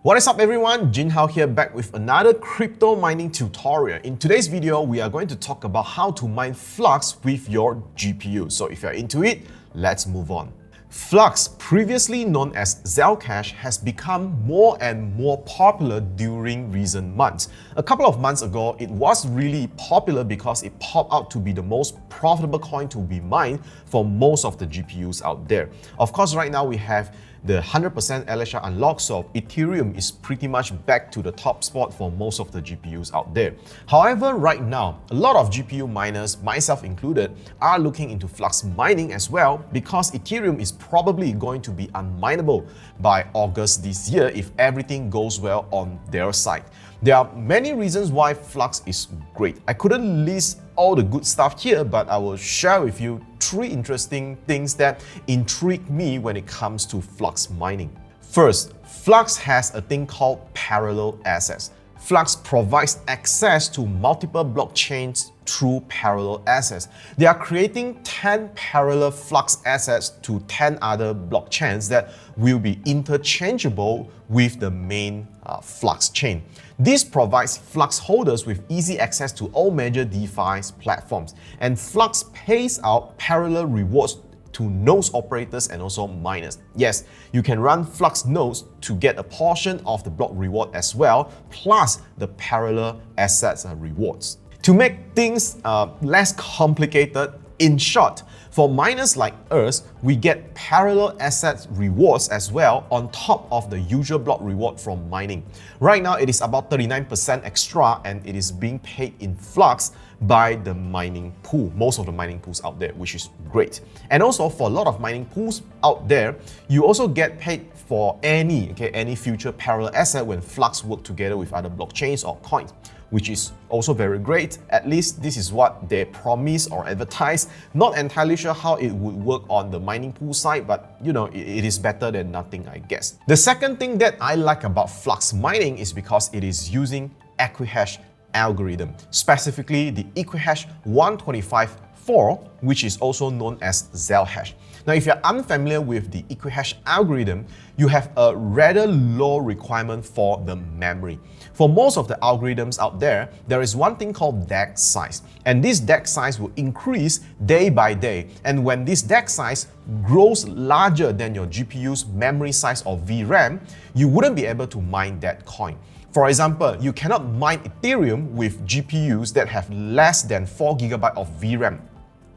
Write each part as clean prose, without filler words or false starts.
What is up everyone, Jin Hao here, back with another crypto mining tutorial. In today's video, we are going to talk about how to mine FLUX with your GPU. So if you're into it, let's move on. FLUX, previously known as Zelcore, has become more and more popular during recent months. A couple of months ago, it was really popular because it popped out to be the most profitable coin to be mined for most of the GPUs out there. Of course, right now we have the 100% LHR unlock, so Ethereum is pretty much back to the top spot for most of the GPUs out there. However, right now, a lot of GPU miners, myself included, are looking into FLUX mining as well because Ethereum is probably going to be unminable by August this year if everything goes well on their side. There are many reasons why FLUX is great. I couldn't list all the good stuff here, but I will share with you 3 interesting things that intrigue me when it comes to FLUX mining. First, FLUX has a thing called parallel access. FLUX provides access to multiple blockchains through parallel access. They are creating 10 parallel FLUX assets to 10 other blockchains that will be interchangeable with the main FLUX chain. This provides FLUX holders with easy access to all major DeFi platforms, and FLUX pays out parallel rewards to nodes operators and also miners. Yes, you can run FLUX nodes to get a portion of the block reward as well, plus the parallel assets rewards. To make things less complicated, in short, for miners like us, we get parallel assets rewards as well on top of the usual block reward from mining. Right now, it is about 39% extra and it is being paid in FLUX by the mining pool, most of the mining pools out there, which is great. And also for a lot of mining pools out there, you also get paid for any future parallel asset when FLUX work together with other blockchains or coins, which is also very great. At least this is what they promise or advertise. Not entirely sure how it would work on the mining pool side, but you know, it is better than nothing, I guess. The second thing that I like about FLUX mining is because it is using Equihash algorithm, specifically the Equihash125.4, which is also known as Zelhash. Now, if you're unfamiliar with the Equihash algorithm, you have a rather low requirement for the memory. For most of the algorithms out there, there is one thing called DAG size, and this DAG size will increase day by day. And when this DAG size grows larger than your GPU's memory size or VRAM, you wouldn't be able to mine that coin. For example, you cannot mine Ethereum with GPUs that have less than 4 GB of VRAM,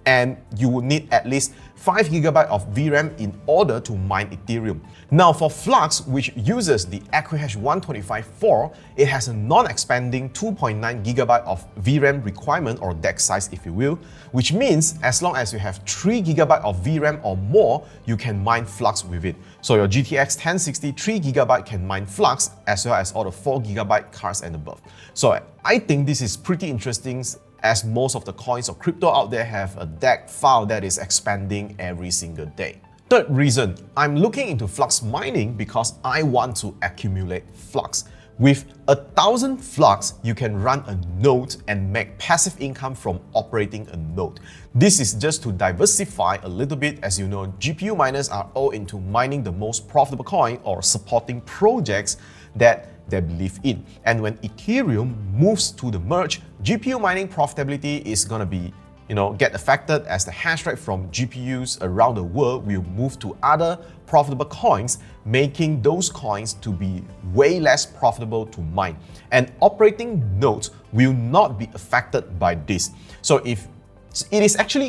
and you would need at least 5 GB of VRAM in order to mine Ethereum. Now for FLUX, which uses the Equihash125.4, it has a non-expanding 2.9 GB of VRAM requirement, or DAG size if you will, which means as long as you have 3 GB of VRAM or more, you can mine FLUX with it. So your GTX1060 3 GB can mine FLUX as well as all the 4 GB cards and above. So I think this is pretty interesting, as most of the coins or crypto out there have a DAG file that is expanding every single day. Third reason, I'm looking into FLUX mining because I want to accumulate FLUX. With 1,000 FLUX, you can run a node and make passive income from operating a node. This is just to diversify a little bit. As you know, GPU miners are all into mining the most profitable coin or supporting projects that they believe in. And when Ethereum moves to the merge, GPU mining profitability is gonna be, get affected as the hash rate from GPUs around the world will move to other profitable coins, making those coins to be way less profitable to mine. And operating nodes will not be affected by this. So it is actually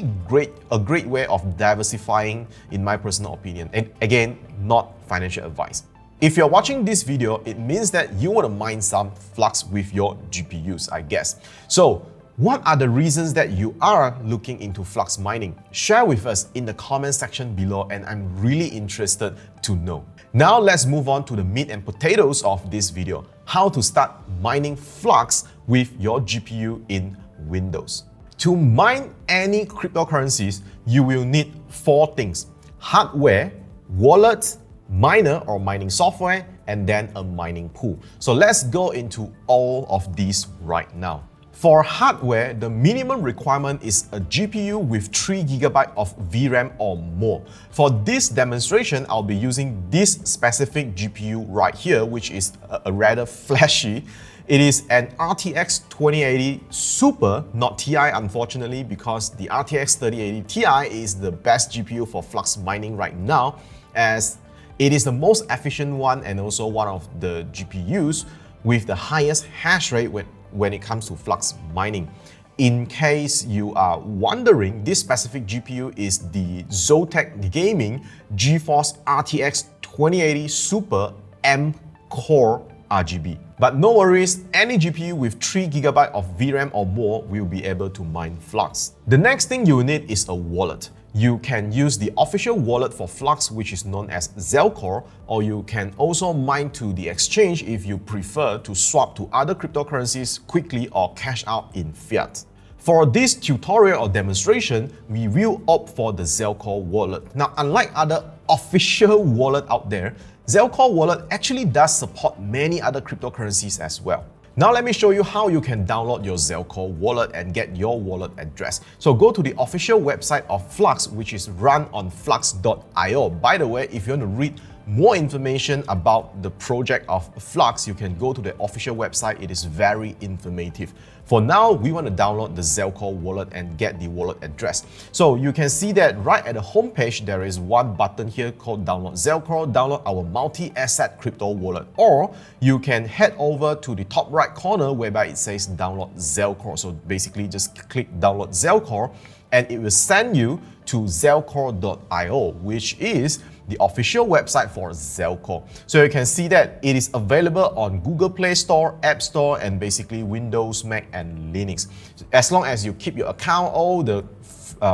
a great way of diversifying, in my personal opinion. And again, not financial advice. If you're watching this video, it means that you want to mine some FLUX with your GPUs, I guess. So what are the reasons that you are looking into FLUX mining? Share with us in the comment section below, and I'm really interested to know. Now let's move on to the meat and potatoes of this video: how to start mining FLUX with your GPU in Windows. To mine any cryptocurrencies, you will need 4 things: hardware, wallet, miner or mining software, and then a mining pool. So let's go into all of these right now. For hardware, the minimum requirement is a GPU with 3GB of VRAM or more. For this demonstration, I'll be using this specific GPU right here, which is a rather flashy. It is an RTX2080 Super, not Ti unfortunately, because the RTX3080 Ti is the best GPU for Flux mining right now, as it is the most efficient one and also one of the GPUs with the highest hash rate when it comes to Flux mining. In case you are wondering, this specific GPU is the Zotac Gaming GeForce RTX 2080 Super M Core RGB. But no worries, any GPU with 3GB of VRAM or more will be able to mine Flux. The next thing you will need is a wallet. You can use the official wallet for Flux, which is known as Zelcore, or you can also mine to the exchange if you prefer to swap to other cryptocurrencies quickly or cash out in fiat. For this tutorial or demonstration, we will opt for the Zelcore wallet. Now, unlike other official wallet out there, Zelcore wallet actually does support many other cryptocurrencies as well. Now let me show you how you can download your Zelcore wallet and get your wallet address. So go to the official website of Flux, which is run on flux.io. By the way, if you want to read more information about the project of Flux, you can go to the official website. It is very informative. For now, we want to download the Zelcore wallet and get the wallet address. So you can see that right at the home page, there is one button here called Download Zelcore, download our multi-asset crypto wallet. Or you can head over to the top right corner whereby it says Download Zelcore. So basically just click Download Zelcore and it will send you to zelcore.io, which is the official website for Zelcore. So you can see that it is available on Google Play Store, App Store, and basically Windows, Mac, and Linux. As long as you keep your account, all the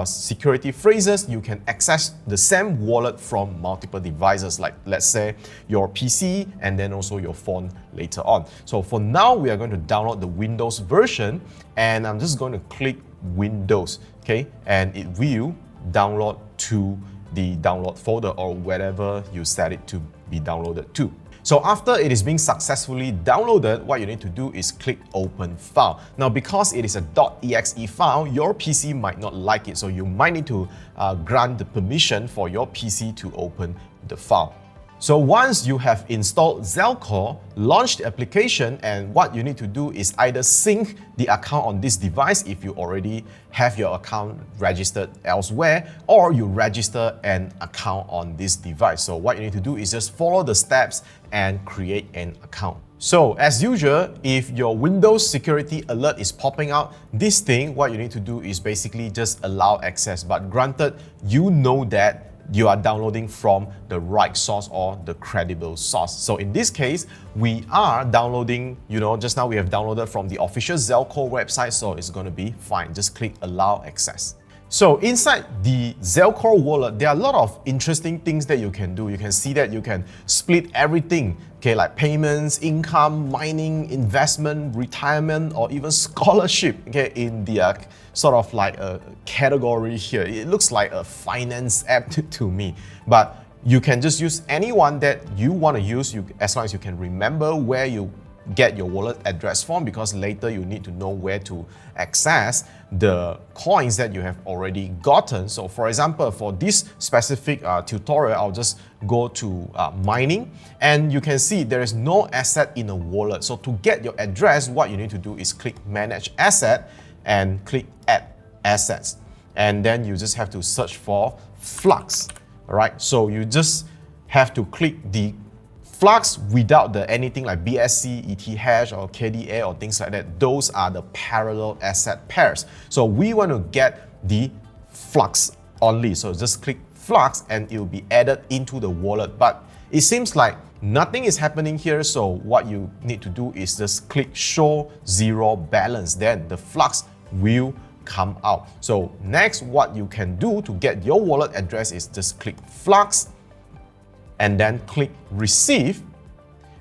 security phrases, you can access the same wallet from multiple devices, like let's say your PC and then also your phone later on. So for now, we are going to download the Windows version, and I'm just going to click Windows, okay? And it will download to the download folder or wherever you set it to be downloaded to. So after it is being successfully downloaded, what you need to do is click Open File. Now, because it is a .exe file, your PC might not like it, so you might need to grant the permission for your PC to open the file. So once you have installed Zelcore, launch the application, and what you need to do is either sync the account on this device if you already have your account registered elsewhere, or you register an account on this device. So what you need to do is just follow the steps and create an account. So as usual, if your Windows security alert is popping out, this thing, what you need to do is basically just allow access. But granted, you know that you are downloading from the right source or the credible source. So in this case, we are downloading, just now we have downloaded from the official Zelcore website, so it's going to be fine. Just click Allow Access. So inside the Zelcore wallet, there are a lot of interesting things that you can do. You can see that you can split everything, okay, like payments, income, mining, investment, retirement, or even scholarship, okay, in the sort of like a category here. It looks like a finance app to me, but you can just use any one that you want to use, as long as you can remember where you get your wallet address from, because later you need to know where to access the coins that you have already gotten. So for example, for this specific tutorial, I'll just go to mining, and you can see there is no asset in a wallet. So to get your address, what you need to do is click Manage Asset and click Add Assets. And then you just have to search for Flux, all right? So you just have to click the Flux without the anything like BSC, ETH or KDA or things like that. Those are the parallel asset pairs. So we want to get the Flux only. So just click Flux and it will be added into the wallet. But it seems like nothing is happening here. So what you need to do is just click Show Zero Balance. Then the Flux will come out. So next, what you can do to get your wallet address is just click Flux and then click Receive.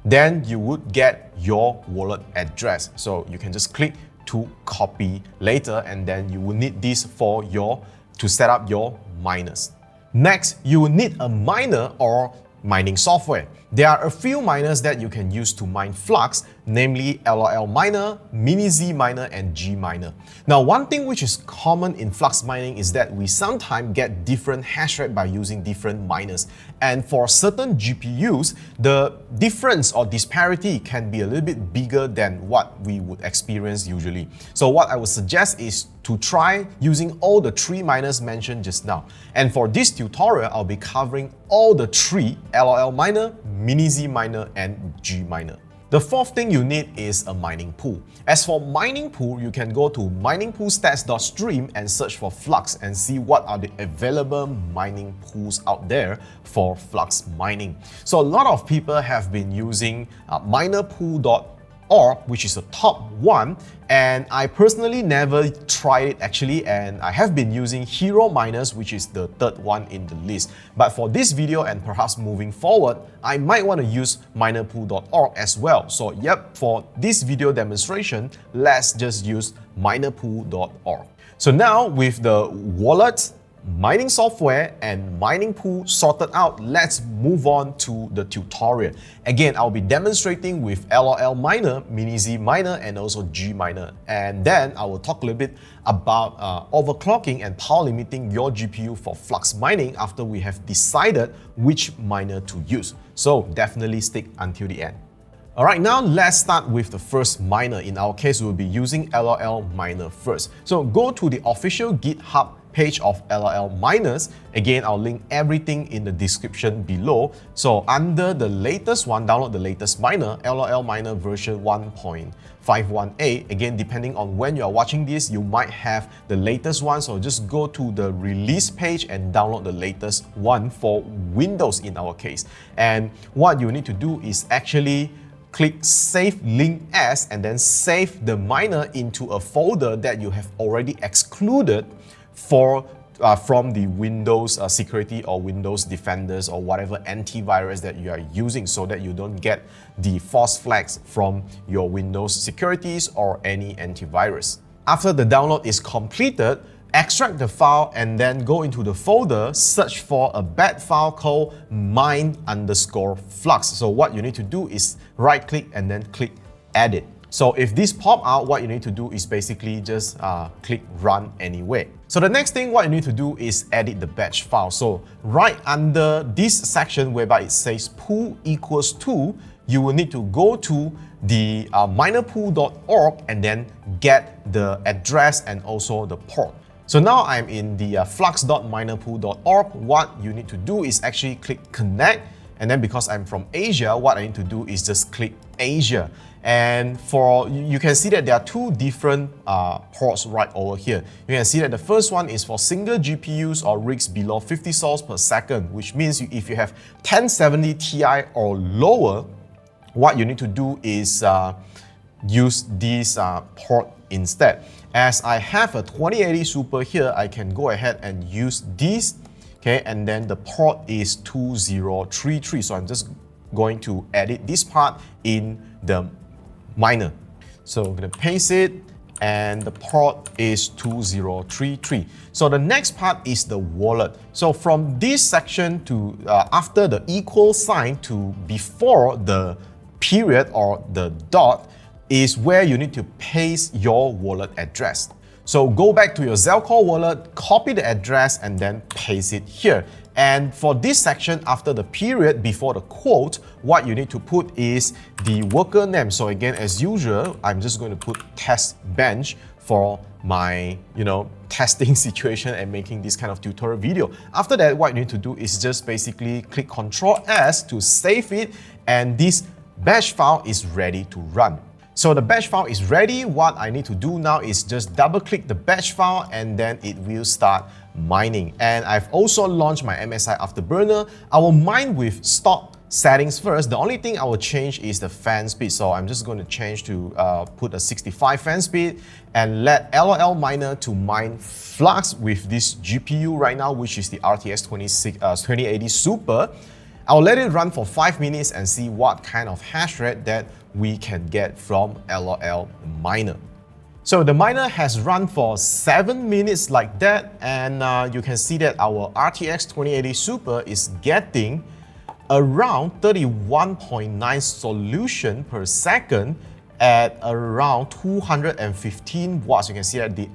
Then you would get your wallet address. So you can just click to copy later, and then you will need this to set up your miners. Next, you will need a miner or mining software. There are a few miners that you can use to mine FLUX, namely lolMiner, miniZ miner, and Gminer. Now, one thing which is common in FLUX mining is that we sometimes get different hash rate by using different miners. And for certain GPUs, the difference or disparity can be a little bit bigger than what we would experience usually. So what I would suggest is to try using all the three miners mentioned just now. And for this tutorial, I'll be covering all the three: lolMiner, miniZ miner, and Gminer. The fourth thing you need is a mining pool. As for mining pool, you can go to miningpoolstats.stream and search for FLUX and see what are the available mining pools out there for FLUX mining. So a lot of people have been using minerpool.org, which is the top one, and I personally never tried it actually, and I have been using Hero Miners, which is the third one in the list. But for this video and perhaps moving forward, I might want to use minerpool.org as well. So yep, for this video demonstration, let's just use minerpool.org. So now with the wallet, mining software, and mining pool sorted out, let's move on to the tutorial. Again, I'll be demonstrating with lolMiner, miniZ miner, and also Gminer. And then I will talk a little bit about overclocking and power limiting your GPU for FLUX mining after we have decided which miner to use. So definitely stick until the end. Alright, now let's start with the first miner. In our case, we'll be using lolMiner first. So go to the official GitHub page of lolMiners. Again, I'll link everything in the description below. So under the latest one, download the latest miner, lolMiner version 1.518. Again, depending on when you are watching this, you might have the latest one. So just go to the release page and download the latest one for Windows in our case. And what you need to do is actually click Save Link As and then save the miner into a folder that you have already excluded from the Windows security or Windows Defenders or whatever antivirus that you are using, so that you don't get the false flags from your Windows securities or any antivirus. After the download is completed, extract the file and then go into the folder, search for a bat file called mine_flux. So what you need to do is right click and then click Edit. So if this pop out, what you need to do is basically just click Run Anyway. So the next thing what you need to do is edit the batch file. So right under this section whereby it says pool equals to, you will need to go to the minerpool.org and then get the address and also the port. So now I'm in the flux.minerpool.org. What you need to do is actually click Connect, and then because I'm from Asia, what I need to do is just click Asia. And you can see that there are two different ports right over here. You can see that the first one is for single GPUs or rigs below 50 sols per second, which means if you have 1070 Ti or lower, what you need to do is use this port instead. As I have a 2080 Super here, I can go ahead and use this, okay, and then the port is 2033. So I'm just going to edit this part in the miner. So I'm going to paste it, and the port is 2033. So the next part is the wallet. So from this section to after the equal sign to before the period or the dot is where you need to paste your wallet address. So go back to your Zelcore wallet, copy the address, and then paste it here. And for this section, after the period before the quote, what you need to put is the worker name. So again, as usual, I'm just going to put test bench for my, testing situation and making this kind of tutorial video. After that, what you need to do is just basically click Ctrl S to save it, and this batch file is ready to run. So the batch file is ready. What I need to do now is just double click the batch file and then it will start mining. And I've also launched my MSI Afterburner. I will mine with stock settings first. The only thing I will change is the fan speed. So I'm just going to change to put a 65 fan speed and let lolMiner to mine FLUX with this GPU right now, which is the RTX2080 Super. I'll let it run for 5 minutes and see what kind of hash rate that we can get from lolMiner. So the miner has run for 7 minutes like that, and you can see that our RTX2080 Super is getting around 31.9 solution per second at around 215 watts. You can see that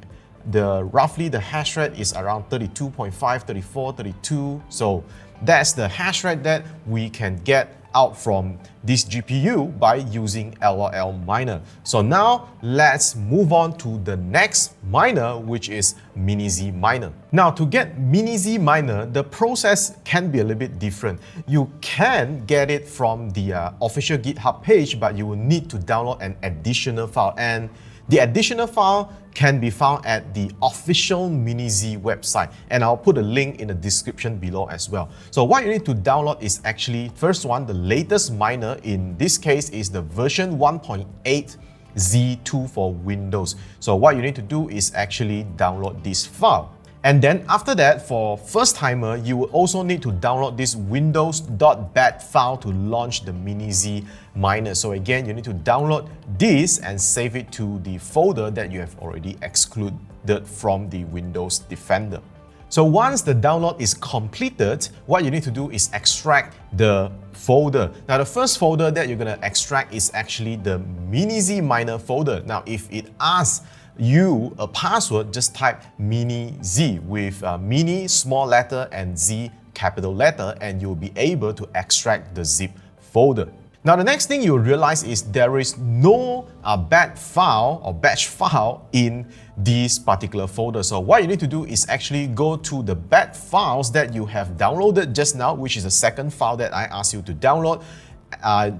roughly the hash rate is around 32.5, 34, 32. So that's the hash rate that we can get out from this GPU by using lolMiner. So now let's move on to the next miner, which is miniZ miner. Now to get miniZ miner, the process can be a little bit different. You can get it from the official GitHub page, but you will need to download an additional file, and the additional file can be found at the official miniZ website, and I'll put a link in the description below as well. So what you need to download is actually, first one, the latest miner. In this case is the version 1.8 Z2 for Windows. So what you need to do is actually download this file. And then after that, for first timer, you will also need to download this windows.bat file to launch the miniZ miner. So again, you need to download this and save it to the folder that you have already excluded from the Windows Defender. So once the download is completed, what you need to do is extract the folder. Now the first folder that you're going to extract is actually the miniZ miner folder. Now if it asks you a password, just type miniZ with mini small letter and Z capital letter, and you'll be able to extract the zip folder. Now the next thing you'll realize is there is no bat file or batch file in this particular folder. So what you need to do is actually go to the bat files that you have downloaded just now, which is the second file that I asked you to download.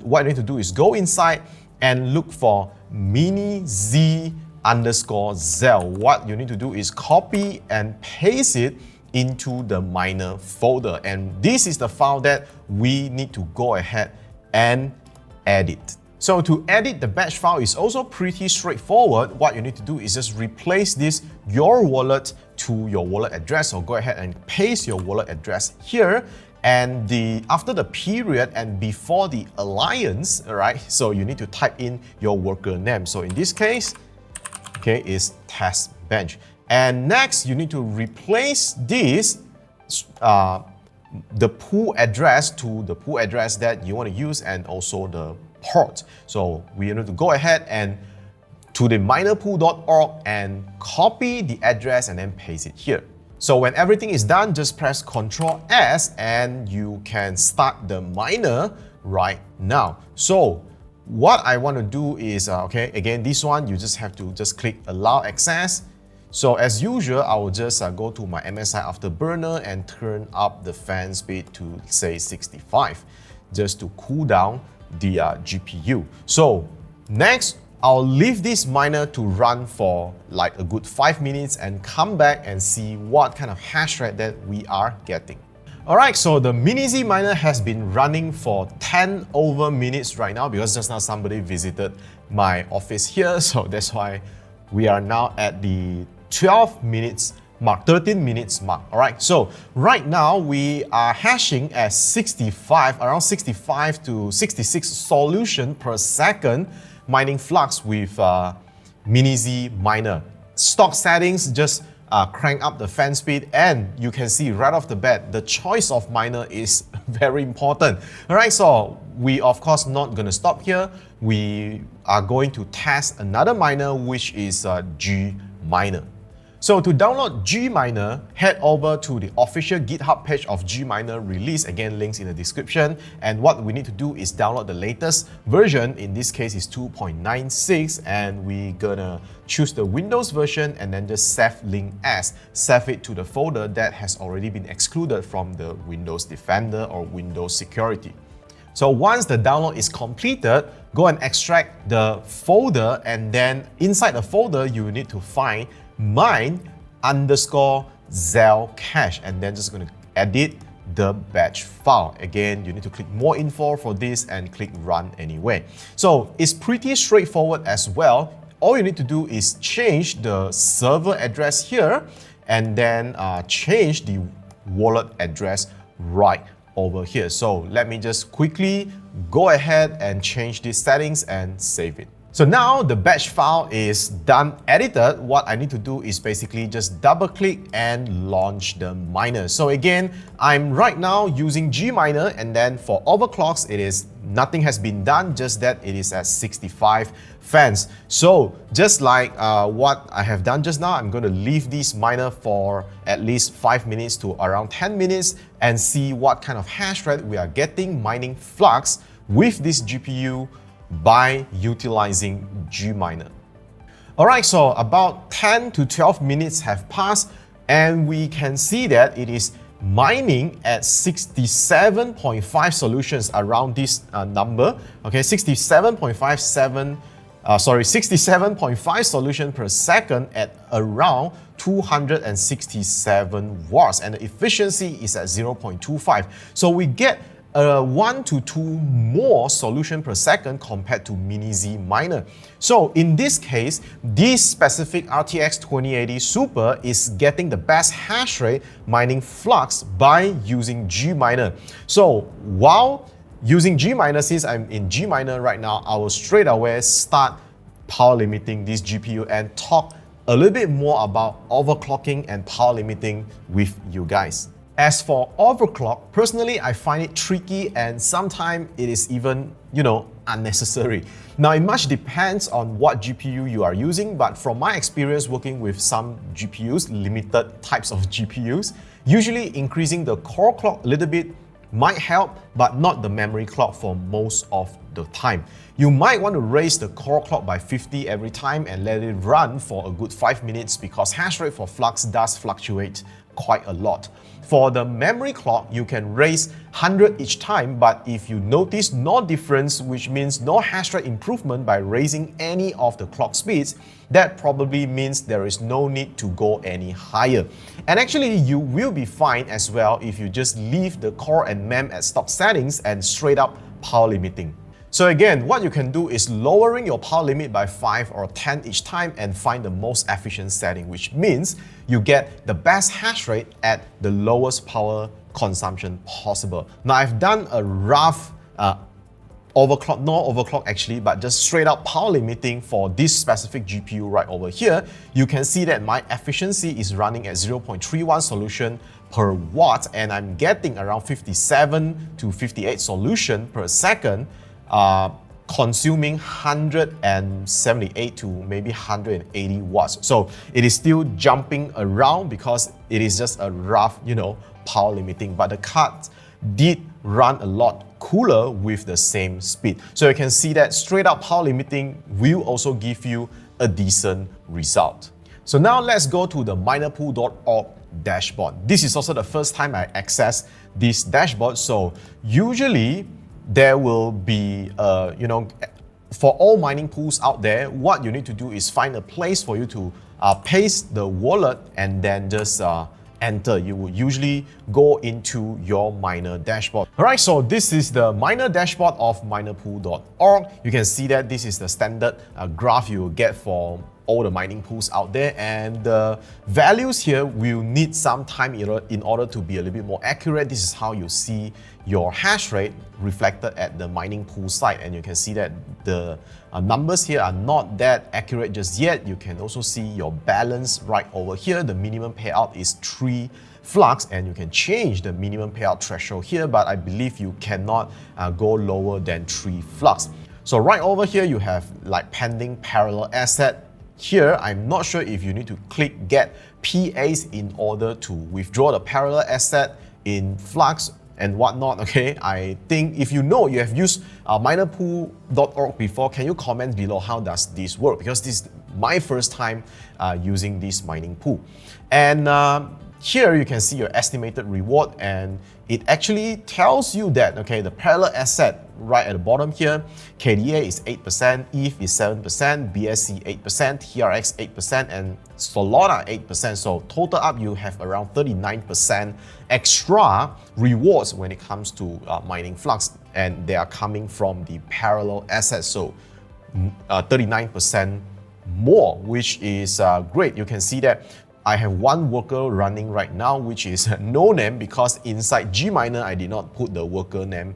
What you need to do is go inside and look for miniZ_zel. What you need to do is copy and paste it into the miner folder, and this is the file that we need to go ahead and edit. So to edit the batch file is also pretty straightforward. What you need to do is just replace this your wallet to your wallet address. So go ahead and paste your wallet address here, and after the period and before the alliance, all right, so you need to type in your worker name. So in this case, okay, is test bench. And next, you need to replace this the pool address to the pool address that you want to use, and also the port. So we need to go ahead and to the minerpool.org and copy the address and then paste it here. So when everything is done, just press Ctrl S and you can start the miner right now. So what I want to do is, okay, again, this one, you just have to just click Allow Access. So as usual, I will just go to my MSI Afterburner and turn up the fan speed to say 65, just to cool down the GPU. So next, I'll leave this miner to run for like a good 5 minutes and come back and see what kind of hash rate that we are getting. Alright, so the miniZ miner has been running for 10 over minutes right now, because just now somebody visited my office here, so that's why we are now at the 12 minutes mark, 13 minutes mark. Alright, so right now we are hashing at 65, around 65 to 66 solution per second, mining FLUX with miniZ miner. Stock settings, just crank up the fan speed, and you can see right off the bat, the choice of miner is very important. Alright, so we of course not going to stop here. We are going to test another miner, which is Gminer. So to download Gminer, head over to the official GitHub page of Gminer release. Again, links in the description. And what we need to do is download the latest version. In this case, is 2.96, and we're gonna choose the Windows version and then just save link as. Save it to the folder that has already been excluded from the Windows Defender or Windows Security. So once the download is completed, go and extract the folder, and then inside the folder, you need to find mine_zel cache, and then just going to edit the batch file. Again, you need to click more info for this and click run anyway. So it's pretty straightforward as well. All you need to do is change the server address here, and then change the wallet address right over here. So let me just quickly go ahead and change these settings and save it. So now the batch file is done edited. What I need to do is basically just double click and launch the miner. So again, I'm right now using Gminer, and then for overclocks, it is nothing has been done, just that it is at 65 fans. So just like what I have done just now, I'm going to leave this miner for at least 5 minutes to around 10 minutes and see what kind of hash rate we are getting mining FLUX with this GPU by utilizing Gminer. Alright, so about 10 to 12 minutes have passed, and we can see that it is mining at 67.5 solutions around this number. Okay, 67.5 solution per second at around 267 watts, and the efficiency is at 0.25. So we get 1 to 2 more solution per second compared to miniZ miner. So in this case, this specific RTX2080 Super is getting the best hash rate mining FLUX by using Gminer. So while using Gminer, since I'm in Gminer right now, I will straight away start power limiting this GPU and talk a little bit more about overclocking and power limiting with you guys. As for overclock, personally, I find it tricky, and sometimes it is even, unnecessary. Now, it much depends on what GPU you are using, but from my experience working with some GPUs, limited types of GPUs, usually increasing the core clock a little bit might help, but not the memory clock for most of the time. You might want to raise the core clock by 50 every time and let it run for a good 5 minutes, because hash rate for FLUX does fluctuate quite a lot. For the memory clock, you can raise 100 each time, but if you notice no difference, which means no hash rate improvement by raising any of the clock speeds, that probably means there is no need to go any higher. And actually, you will be fine as well if you just leave the core and mem at stock settings and straight up power limiting. So again, what you can do is lowering your power limit by 5 or 10 each time and find the most efficient setting, which means you get the best hash rate at the lowest power consumption possible. Now, I've done a rough overclock, no overclock actually, but just straight up power limiting for this specific GPU right over here. You can see that my efficiency is running at 0.31 solution per watt, and I'm getting around 57 to 58 solution per second, consuming 178 to maybe 180 watts. So it is still jumping around because it is just a rough, power limiting, but the card did run a lot cooler with the same speed. So you can see that straight up power limiting will also give you a decent result. So now let's go to the minerpool.org dashboard. This is also the first time I access this dashboard. So usually there will be, for all mining pools out there, what you need to do is find a place for you to paste the wallet and then just enter. You will usually go into your miner dashboard. Alright, so this is the miner dashboard of minerpool.org. You can see that this is the standard graph you will get for all the mining pools out there, and the values here will need some time in order to be a little bit more accurate. This is how you see your hash rate reflected at the mining pool site, and you can see that the numbers here are not that accurate just yet. You can also see your balance right over here. The minimum payout is 3 FLUX, and you can change the minimum payout threshold here, but I believe you cannot go lower than 3 FLUX. So right over here you have like pending parallel asset. Here, I'm not sure if you need to click get PAs in order to withdraw the parallel asset in FLUX and whatnot. Okay, I think if you have used minerpool.org before, can you comment below how does this work? Because this is my first time using this mining pool. And here you can see your estimated reward, and it actually tells you that, okay, the parallel asset right at the bottom here, KDA is 8%, ETH is 7%, BSC 8%, TRX 8%, and Solana 8%. So total up, you have around 39% extra rewards when it comes to mining FLUX, and they are coming from the parallel assets. So 39% more, which is great. You can see that I have one worker running right now, which is no name because inside Gminer, I did not put the worker name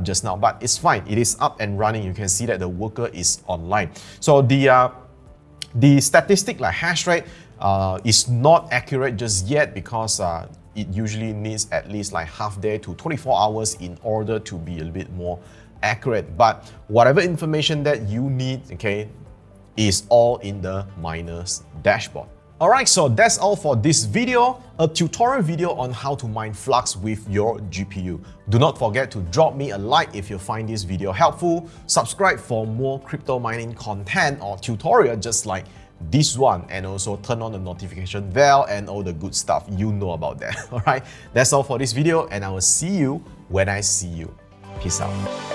just now, but it's fine. It is up and running. You can see that the worker is online. So the statistic like hash rate is not accurate just yet because it usually needs at least like half day to 24 hours in order to be a little bit more accurate. But whatever information that you need, okay, is all in the miner's dashboard. Alright, so that's all for this video, a tutorial video on how to mine Flux with your GPU. Do not forget to drop me a like if you find this video helpful, subscribe for more crypto mining content or tutorial just like this one, and also turn on the notification bell and all the good stuff. You know about that. Alright, that's all for this video and I will see you when I see you. Peace out.